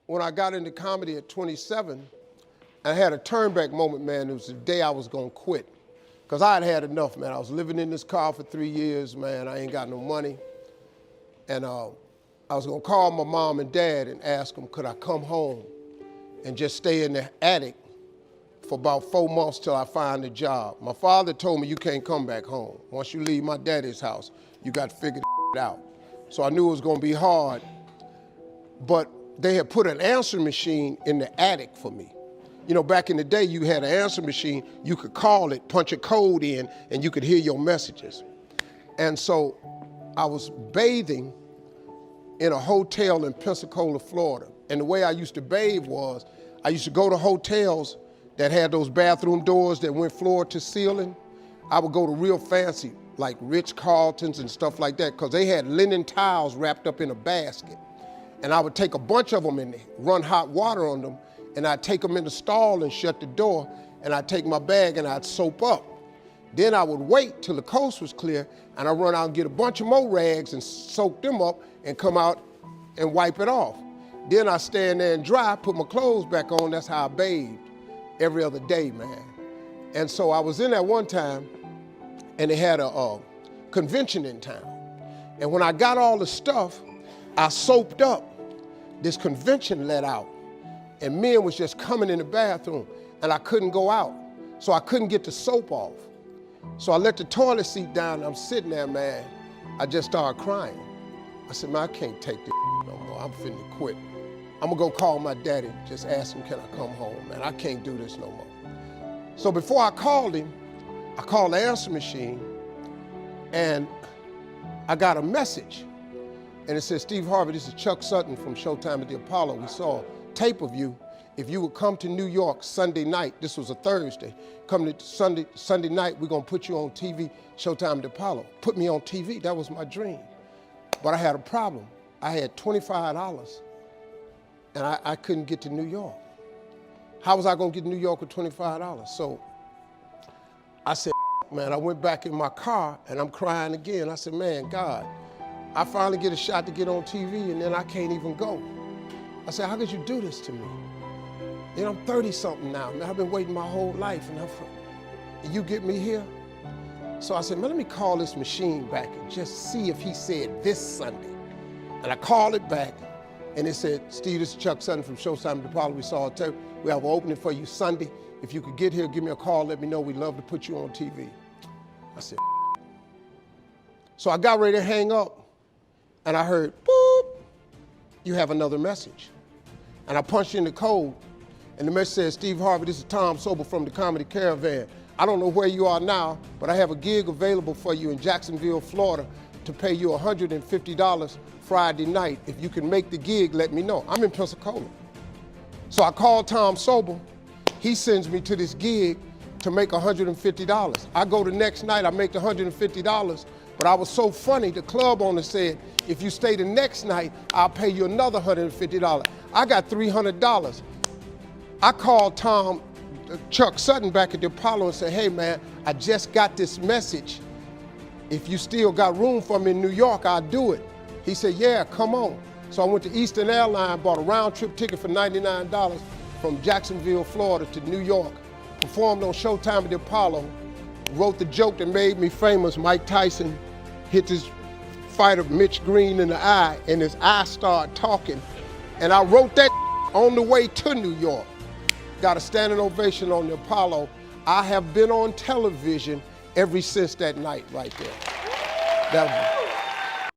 when I got into comedy at 27, I had a turnback moment, man. It was the day I was gonna quit. Because I had had enough, man. I was living in this car for 3 years, man. I ain't got no money. And I was gonna call my mom and dad and ask them, could I come home and just stay in the attic for about 4 months till I find a job. My father told me, you can't come back home. Once you leave my daddy's house, you got to figure it out. So I knew it was gonna be hard, but they had put an answer machine in the attic for me. You know, back in the day, you had an answer machine, you could call it, punch a code in, and you could hear your messages. And so I was bathing in a hotel in Pensacola, Florida. And the way I used to bathe was, I used to go to hotels that had those bathroom doors that went floor to ceiling. I would go to real fancy, like Ritz-Carltons and stuff like that, because they had linen towels wrapped up in a basket. And I would take a bunch of them and run hot water on them, and I'd take them in the stall and shut the door, and I'd take my bag and I'd soap up. Then I would wait till the coast was clear, and I'd run out and get a bunch of more rags and soak them up and come out and wipe it off. Then I'd stand there and dry, put my clothes back on. That's how I bathed every other day, man. And so I was in there one time, and they had a convention in town. And when I got all the stuff, I soaped up. This convention let out, and men was just coming in the bathroom, and I couldn't go out. So I couldn't get the soap off. So I let the toilet seat down, and I'm sitting there, man. I just started crying. I said, man, I can't take this no more. I'm finna quit. I'm gonna go call my daddy, just ask him, can I come home, man? I can't do this no more. So before I called him, I called the answer machine, and I got a message. And it said, Steve Harvey, this is Chuck Sutton from Showtime at the Apollo. We saw a tape of you. If you would come to New York Sunday night, this was a Thursday, come to Sunday night, we're gonna put you on TV, Showtime at the Apollo. Put me on TV, that was my dream. But I had a problem. I had $25, and I couldn't get to New York. How was I gonna get to New York with $25? So I said, man, I went back in my car, and I'm crying again. I said, man, God, I finally get a shot to get on TV, and then I can't even go. I said, how could you do this to me? You know, I'm 30-something now, man. I've been waiting my whole life, and you get me here? So I said, man, let me call this machine back and just see if he said this Sunday. And I called it back, and it said, Steve, this is Chuck Sutton from Showtime at the Apollo. We saw a tape. We have an opening for you Sunday. If you could get here, give me a call, let me know. We'd love to put you on TV. I said, so I got ready to hang up, and I heard, boop, you have another message. And I punched in the code, and the message says, Steve Harvey, this is Tom Sobel from the Comedy Caravan. I don't know where you are now, but I have a gig available for you in Jacksonville, Florida, to pay you $150 Friday night. If you can make the gig, let me know. I'm in Pensacola. So I called Tom Sobel. He sends me to this gig to make $150. I go the next night, I make the $150, but I was so funny, the club owner said, if you stay the next night, I'll pay you another $150. I got $300. I called Chuck Sutton back at the Apollo and said, hey man, I just got this message. If you still got room for me in New York, I'll do it. He said, yeah, come on. So I went to Eastern Airlines, bought a round trip ticket for $99 from Jacksonville, Florida to New York, performed on Showtime at the Apollo, wrote the joke that made me famous. Mike Tyson hit his fighter Mitch Green in the eye, and his eye started talking. And I wrote that on the way to New York. Got a standing ovation on the Apollo. I have been on television ever since that night right there.